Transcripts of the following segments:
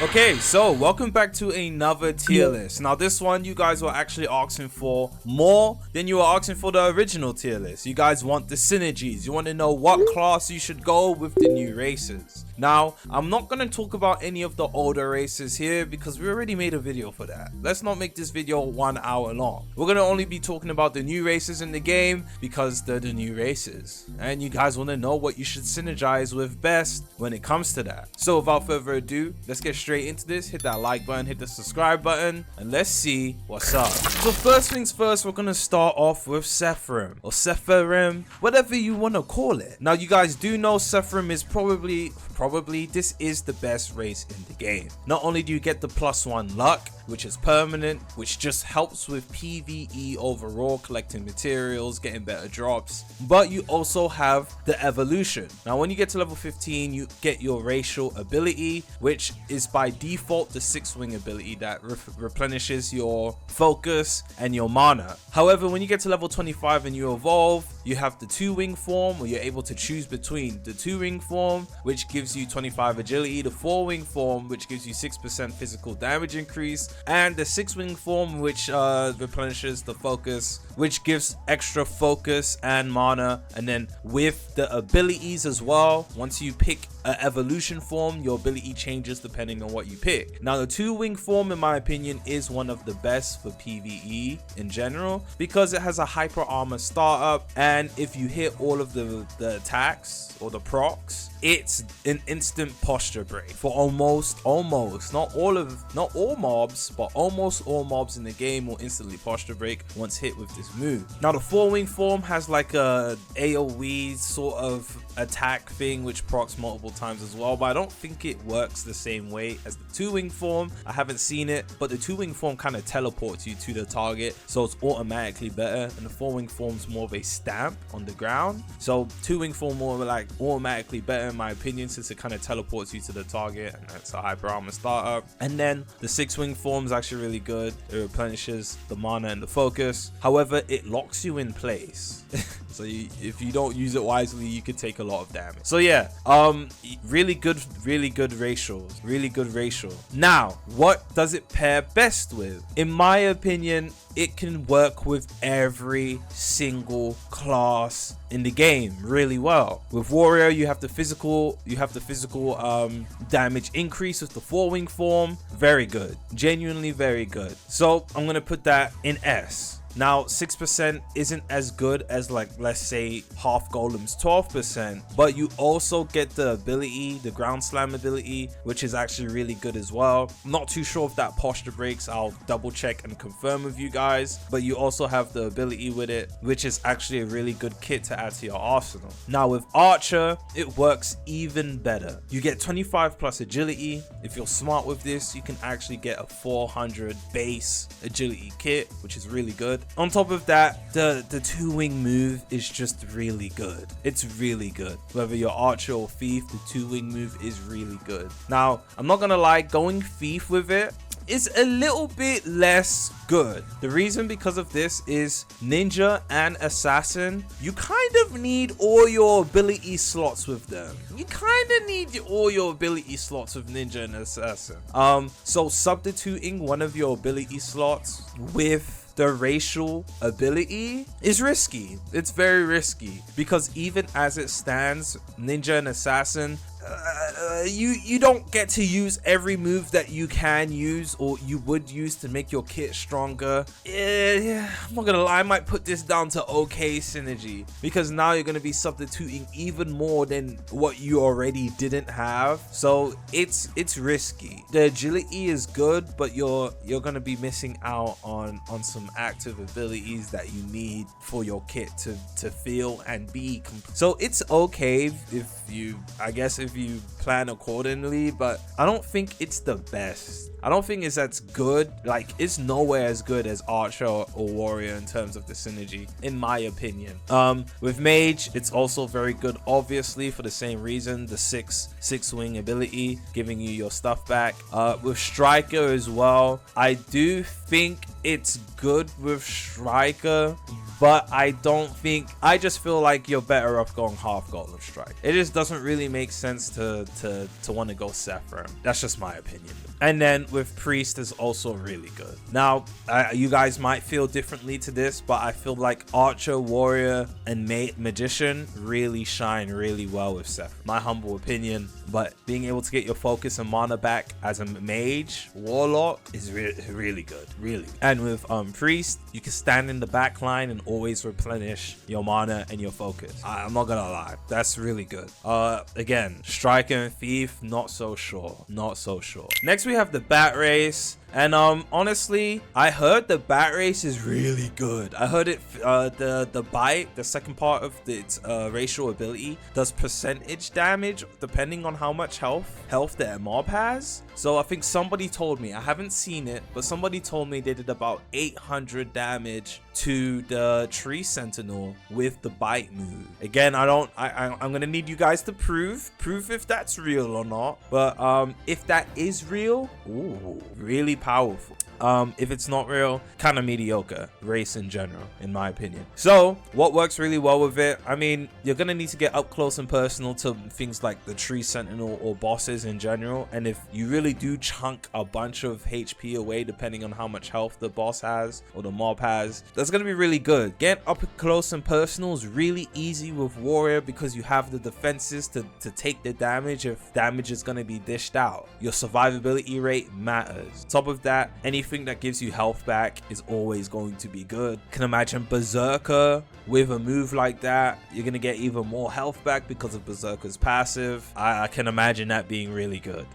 Okay, so welcome back to another tier list. Now this one you guys were actually asking for more than you were asking for the original tier list. You guys want the synergies. You want to know what class you should go with the new races. Now, I'm not going to talk about any of the older races here because we already made a video for that. Let's not make this video 1 hour long. We're going to only be talking about the new races in the game because they're the new races. And you guys want to know what you should synergize with best when it comes to that. So without further ado, let's get straight into this. Hit that like button, hit the subscribe button, and let's see what's up. So first things first, we're going to start off with Seraphim or Seraphim, whatever you want to call it. Now, you guys do know Seraphim is probably this is the best race in the game. Not only do you get the +1 luck, which is permanent, which just helps with PvE overall, collecting materials, getting better drops, but you also have the evolution. Now when you get to level 15, you get your racial ability, which is by default the 6-wing ability that replenishes your focus and your mana. However, when you get to level 25 and you evolve, you have the 2-wing form, where you're able to choose between the 2-wing form, which gives you 25 agility, the 4-wing form, which gives you 6% physical damage increase, and the 6-wing form, which replenishes the focus, which gives extra focus and mana. And then with the abilities as well, once you pick an evolution form, your ability changes depending on what you pick. Now the 2-wing form, in my opinion, is one of the best for PvE in general because it has a hyper armor startup, and if you hit all of the attacks or the procs, it's an instant posture break for almost not all mobs, but almost all mobs in the game will instantly posture break once hit with this move. Now the 4-wing form has like a AoE sort of attack thing which procs multiple times as well, but I don't think it works the same way as the 2-wing form. I haven't seen it, but the 2-wing form kind of teleports you to the target, so it's automatically better, and the 4-wing form's more of a stamp on the ground. So 2-wing form more like automatically better in my opinion, since it kind of teleports you to the target, and that's a hyper armor startup. And then the 6-wing form is actually really good. It replenishes the mana and the focus. However, it locks you in place. So if you don't use it wisely, you could take a lot of damage. So yeah, really good ratio. Now, what does it pair best with? In my opinion, it can work with every single class in the game really well. With warrior, you have the physical damage increase with the 4-wing form. Very good, genuinely very good. So I'm gonna put that in S. Now 6% isn't as good as, like, let's say half golem's 12%, but you also get the ability, the ground slam ability, which is actually really good as well. I'm not too sure if that posture breaks. I'll double check and confirm with you guys, but you also have the ability with it, which is actually a really good kit to add to your arsenal. Now with archer, it works even better. You get 25 plus agility. If you're smart with this, you can actually get a 400 base agility kit, which is really good. On top of that, the 2-wing move is just really good. It's really good. Whether you're archer or thief, the 2-wing move is really good. Now, I'm not gonna lie, going thief with it is a little bit less good. The reason because of this is ninja and assassin, you kind of need all your ability slots with them. You kind of need all your ability slots with ninja and assassin. So substituting one of your ability slots with the racial ability is risky. It's very risky because even as it stands, ninja and assassin, you don't get to use every move that you can use or you would use to make your kit stronger. I'm not gonna lie, I might put this down to okay synergy, because now you're gonna be substituting even more than what you already didn't have. So it's risky. The agility is good, but you're gonna be missing out on some active abilities that you need for your kit to feel and be complete. So it's okay if you plan accordingly, but I don't think it's the best. I don't think it's as good. Like, it's nowhere as good as archer or warrior in terms of the synergy, in my opinion. With mage, it's also very good, obviously, for the same reason, the six-wing ability, giving you your stuff back. With striker as well, I do think it's good with striker, but I just feel like you're better off going half Golem Strike. It just doesn't really make sense to want to go Seraphim. That's just my opinion. And then with Priest is also really good. Now, you guys might feel differently to this, but I feel like Archer, Warrior, and Magician really shine really well with Seraphim. My humble opinion, but being able to get your focus and mana back as a mage, Warlock is really good, really. And with Priest, you can stand in the back line and always replenish your mana and your focus. I'm not gonna lie, that's really good. Again, Striker and Thief, not so sure. Next we have the Bat Race. And honestly, I heard the Bat Race is really good. I heard it the bite, the second part of its racial ability, does percentage damage depending on how much health their mob has. So I think somebody told me, I haven't seen it, but somebody told me they did about 800 damage to the Tree Sentinel with the bite move. Again, I'm gonna need you guys to prove if that's real or not. But if that is real, ooh, really powerful. If it's not real, kind of mediocre race in general, in my opinion. So what works really well with it, I mean, you're gonna need to get up close and personal to things like the Tree Sentinel or bosses in general. And if you really do chunk a bunch of HP away, depending on how much health the boss has or the mob has, that's gonna be really good. Get up close and personal is really easy with Warrior because you have the defenses to take the damage if damage is gonna be dished out. Your survivability rate matters. Top of that, anything that gives you health back is always going to be good. Can imagine Berserker with a move like that, you're gonna get even more health back because of Berserker's passive. I can imagine that being really good.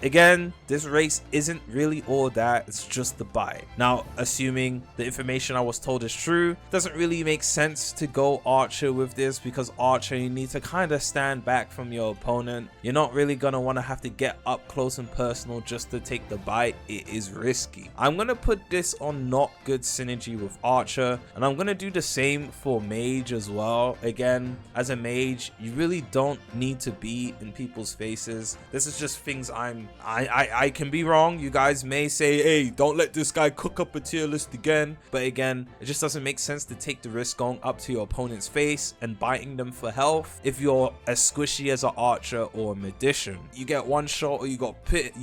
Again, this race isn't really all that, it's just the bite. Now, assuming the information I was told is true, doesn't really make sense to go Archer with this because Archer, you need to kind of stand back from your opponent. You're not really gonna want to have to get up close and personal just to take the bite. It is risky. I'm gonna put this on not good synergy with Archer, and I'm gonna do the same for Mage as well. Again, as a Mage, you really don't need to be in people's faces. This is just things I can be wrong. You guys may say, hey, don't let this guy cook up a tier list again. But again, it just doesn't make sense to take the risk going up to your opponent's face and biting them for health if you're as squishy as an Archer or a Magician. You get one shot or you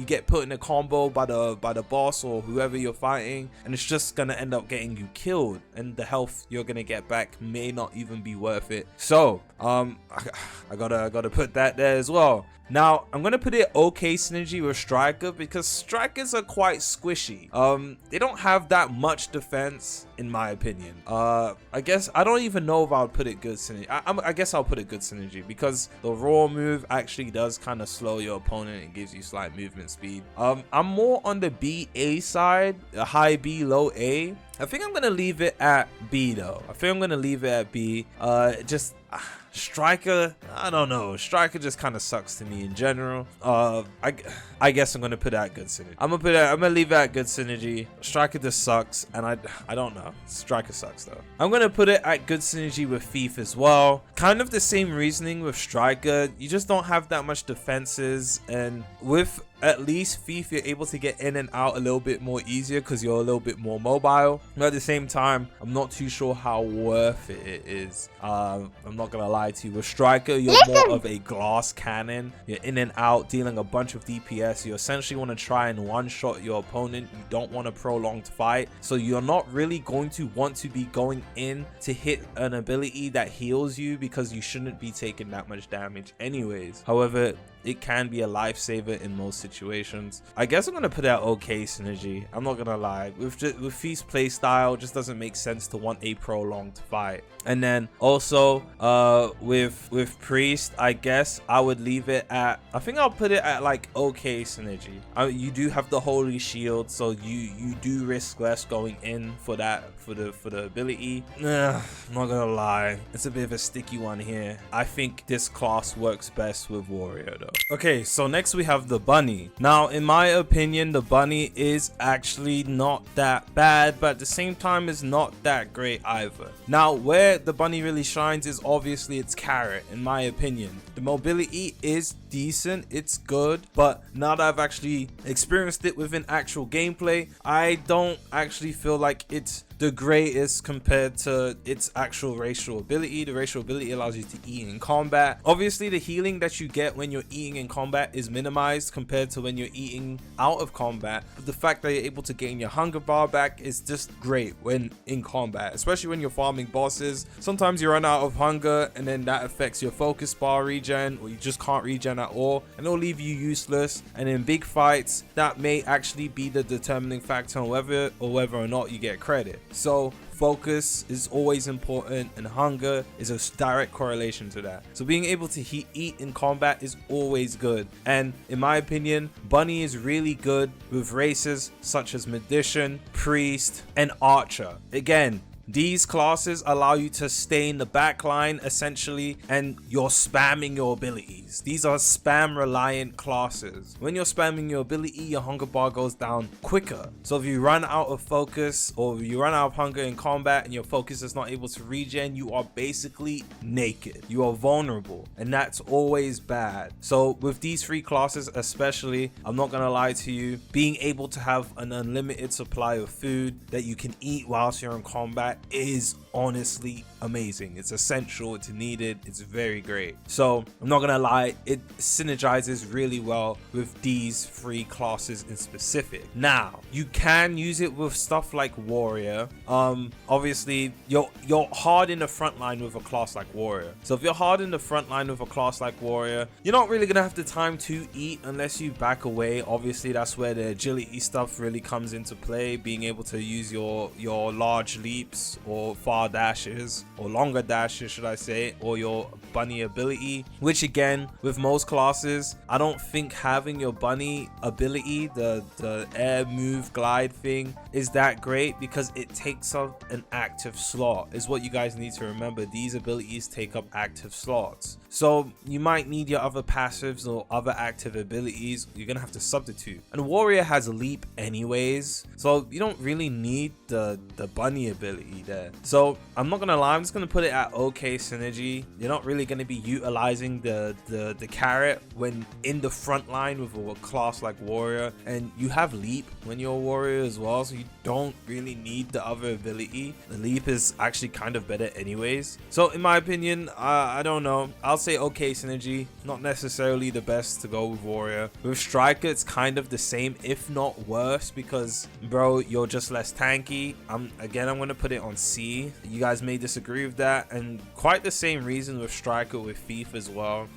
get put in a combo by the boss or whoever you're fighting, and it's just gonna end up getting you killed, and the health you're gonna get back may not even be worth it. So I gotta put that there as well. Now, I'm going to put it okay synergy with Striker because Strikers are quite squishy. They don't have that much defense, in my opinion. I guess, I don't even know if I would put it good synergy. I guess I'll put it good synergy because the raw move actually does kind of slow your opponent and gives you slight movement speed. I'm more on the B-A side, high B, low A. I think I'm going to leave it at B though. I think I'm going to leave it at B. Striker, I don't know. Striker just kind of sucks to me in general. I guess I'm gonna put that good synergy. I'm gonna leave that good synergy. Striker just sucks, and I don't know. Striker sucks though. I'm gonna put it at good synergy with Thief as well. Kind of the same reasoning with Striker. You just don't have that much defenses, and with at least Thief, you're able to get in and out a little bit more easier because you're a little bit more mobile. But at the same time, I'm not too sure how worth it is. I'm not gonna lie to you. With Striker, you're more of a glass cannon. You're in and out, dealing a bunch of DPS. You essentially want to try and one-shot your opponent. You don't want a prolonged fight, so you're not really going to want to be going in to hit an ability that heals you because you shouldn't be taking that much damage anyways. However, it can be a lifesaver in most situations. I guess I'm gonna put out okay synergy. I'm not gonna lie. With Thief's playstyle, just doesn't make sense to want a prolonged fight. And then also with Priest, I guess I would leave it at, I think I'll put it at like okay synergy. You do have the Holy Shield, so you do risk less going in for that for the ability. I'm not gonna lie, it's a bit of a sticky one here. I think this class works best with Warrior though. Okay, so next we have the Bunny. Now, in my opinion, the Bunny is actually not that bad, but at the same time is not that great either. Now, where the Bunny really shines is obviously its carrot, in my opinion. The mobility is decent, it's good, but now that I've actually experienced it within actual gameplay, I don't actually feel like it's the greatest compared to its actual racial ability. The racial ability allows you to eat in combat. Obviously, the healing that you get when you're eating in combat is minimized compared to when you're eating out of combat. But the fact that you're able to gain your hunger bar back is just great when in combat, especially when you're farming bosses. Sometimes you run out of hunger and then that affects your focus bar regen, or you just can't regen at all, and it'll leave you useless. And in big fights, that may actually be the determining factor on whether or not you get credit. So focus is always important, and hunger is a direct correlation to that. So being able to eat in combat is always good. And in my opinion, Bunny is really good with races such as Magician, Priest, and Archer. Again, these classes allow you to stay in the back line essentially, and you're spamming your abilities. These are spam reliant classes. When you're spamming your ability, your hunger bar goes down quicker. So if you run out of focus or you run out of hunger in combat and your focus is not able to regen, you are basically naked. You are vulnerable, and that's always bad. So with these three classes especially, I'm not gonna lie to you, being able to have an unlimited supply of food that you can eat whilst you're in combat is honestly amazing. It's essential, it's needed, it's very great. So I'm not gonna lie, it synergizes really well with these three classes in specific. Now you can use it with stuff like warrior. Obviously you're hard in the front line with a class like warrior. So if you're hard in the front line with a class like warrior, you're not really gonna have the time to eat unless you back away. Obviously that's where the agility stuff really comes into play, being able to use your large leaps or far dashes, or longer dashes should I say, or your bunny ability, which again with most classes, I don't think having your bunny ability, the air move glide thing, is that great because it takes up an active slot, is what you guys need to remember. These abilities take up active slots, so you might need your other passives or other active abilities. You're gonna have to substitute, and warrior has a leap anyways, so you don't really need the bunny ability there. So I'm not gonna lie, I'm just gonna put it at okay synergy. You're not really gonna be utilizing the carrot when in the front line with a class like warrior, and you have leap when you're a warrior as well, so you don't really need the other ability. The leap is actually kind of better anyways. So in my opinion, I don't know, I'll say okay synergy, not necessarily the best to go with warrior. With striker it's kind of the same if not worse, because bro, you're just less tanky. I'm gonna put it on C. You guys may disagree with that, and quite the same reason with striker with thief as well.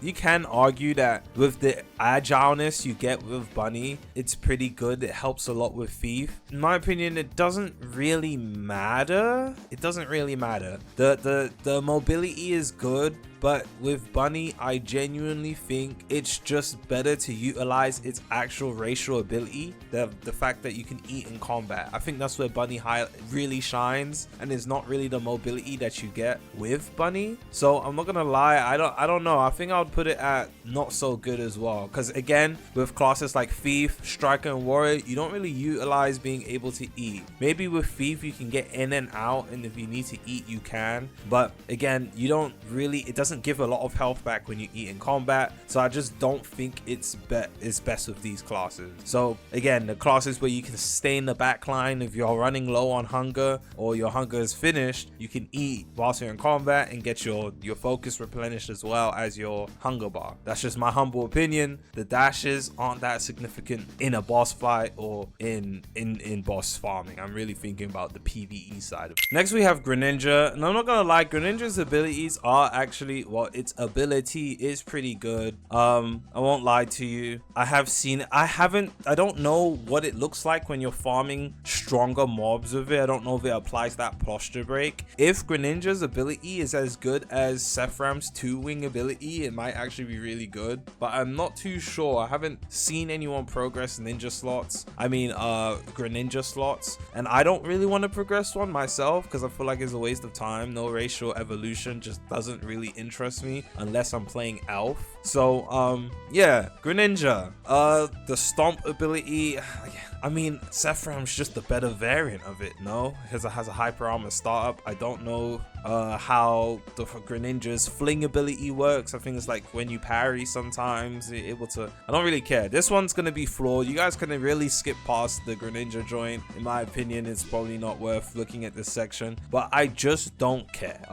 You can argue that with the agileness you get with bunny, it's pretty good. It helps a lot with thief. In my opinion, it doesn't really matter. The mobility is good, but with bunny I genuinely think it's just better to utilize its actual racial ability, the fact that you can eat in combat. I think that's where bunny really shines, and it's not really the mobility that you get with bunny. So I'm not gonna lie, I don't know, I think I would put it at not so good as well, because again with classes like thief, striker, and warrior, you don't really utilize being able to eat. Maybe with thief you can get in and out, and if you need to eat you can, but again you don't really, it doesn't give a lot of health back when you eat in combat. So I just don't think it's best with these classes. So again, the classes where you can stay in the back line, if you're running low on hunger or your hunger is finished, you can eat whilst you're in combat and get your focus replenished as well as your hunger bar. That's just my humble opinion. The dashes aren't that significant in a boss fight or in boss farming. I'm really thinking about the PvE side of it. Next we have Greninja, and I'm not gonna lie, Greninja's abilities are actually, well, its ability is pretty good. I won't lie to you, I have seen it. I don't know what it looks like when you're farming stronger mobs with it. I don't know if it applies that posture break. If Greninja's ability is as good as Seraphim's 2-wing ability, it might actually be really good, but I'm not too sure. I haven't seen anyone progress ninja slots, Greninja slots, and I don't really want to progress one myself because I feel like it's a waste of time. No racial evolution just doesn't really interest me unless I'm playing elf. So yeah, Greninja, the stomp ability, I mean, Seraphim's just the better variant of it, no? Because it has a hyper armor startup. I don't know how the Greninja's fling ability works. I think it's like when you parry sometimes you're able to. I don't really care. This one's gonna be flawed. You guys can really skip past the Greninja joint. In my opinion, it's probably not worth looking at this section, but I just don't care.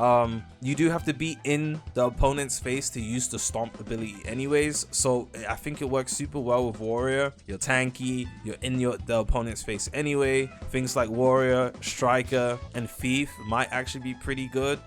You do have to be in the opponent's face to use the stomp ability anyways, so I think it works super well with Warrior. You're tanky, you're in the opponent's face anyway. Things like Warrior, Striker, and Thief might actually be pretty good.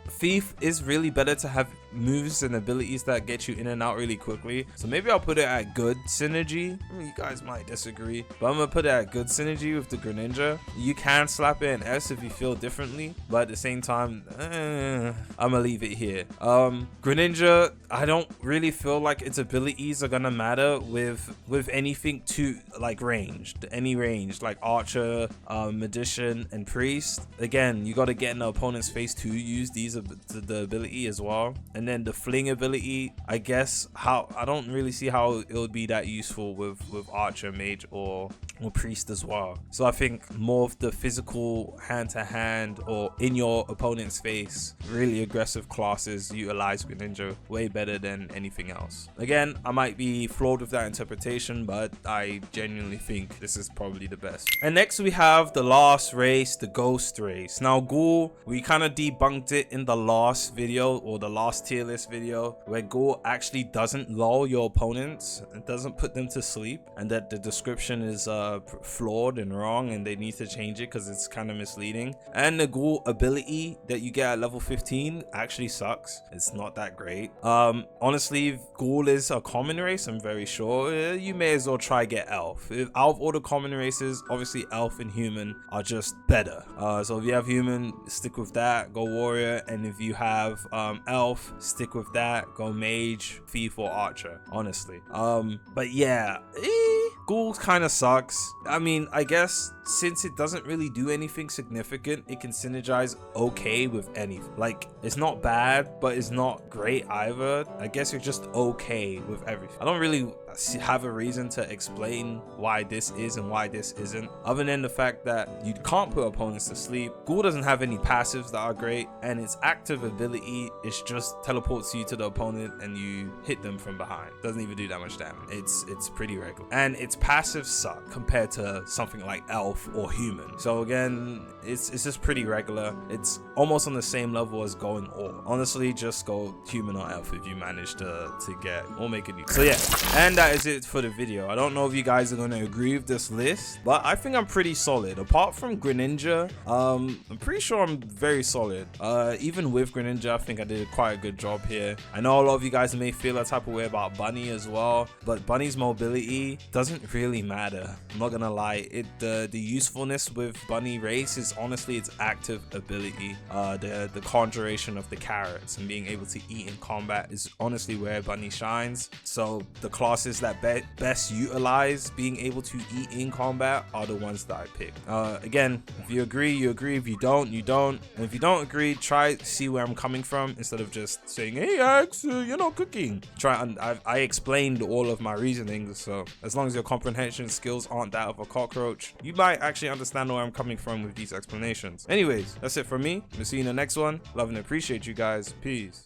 Thief is really better to have moves and abilities that get you in and out really quickly, so maybe I'll put it at good synergy. I mean, you guys might disagree, but I'm gonna put it at good synergy with the Greninja. You can slap it in S if you feel differently, but at the same time, I'm gonna leave it here. Greninja, I don't really feel like its abilities are gonna matter with anything too like ranged, any range like Archer, Magician, and Priest. Again, you got to get in the opponent's face to use the ability as well. And then the fling ability, I guess I don't really see how it would be that useful with Archer, Mage, or Priest as well. So I think more of the physical hand-to-hand or in your opponent's face, really aggressive classes utilize Greninja way better than anything else. Again, I might be flawed with that interpretation, but I genuinely think this is probably the best. And next we have the last race, the Ghost race. Now Ghoul, we kind of debunked it in the last video, or the last tier list video, where Ghoul actually doesn't lull your opponents, it doesn't put them to sleep, and that the description is flawed and wrong, and they need to change it because it's kind of misleading. And the Ghoul ability that you get at level 15 actually sucks. It's not that great. Honestly, if Ghoul is a common race, I'm very sure you may as well try get Elf. Out of all the common races, obviously Elf and Human are just better. So if you have Human, stick with that, go Warrior, and if you have Elf, stick with that, go Mage, Thief, or Archer, honestly. But yeah, Ghoul kind of sucks. I mean, I guess since it doesn't really do anything significant, it can synergize okay with anything. Like, it's not bad, but it's not great either. I guess you're just okay with everything. I don't really have a reason to explain why this is and why this isn't, other than the fact that you can't put opponents to sleep. Ghoul doesn't have any passives that are great, and its active ability is just teleports you to the opponent and you hit them from behind. Doesn't even do that much damage. It's pretty regular, and its passives suck compared to something like Elf or Human. So again, it's just pretty regular. It's almost on the same level as going all. Honestly, just go Human or Elf if you manage to get or make it new. So yeah, and that is it for the video. I don't know if you guys are going to agree with this list, but I think I'm pretty solid. Apart from Greninja, I'm pretty sure I'm very solid. Even with Greninja, I think I did quite a good job here. I know a lot of you guys may feel that type of way about Bunny as well, but Bunny's mobility doesn't really matter. I'm not gonna lie. The usefulness with Bunny race is honestly its active ability. The conjuration of the carrots and being able to eat in combat is honestly where Bunny shines. So the classes that best utilize being able to eat in combat are the ones that I pick. Again, if you agree, you agree. If you don't, you don't. And if you don't agree, try to see where I'm coming from instead of just saying, hey Axe, you're not cooking. I explained all of my reasonings, so as long as your comprehension skills aren't that of a cockroach, you might actually understand where I'm coming from with these explanations. Anyways, that's it from me. We'll see you in the next one. Love and appreciate you guys. Peace.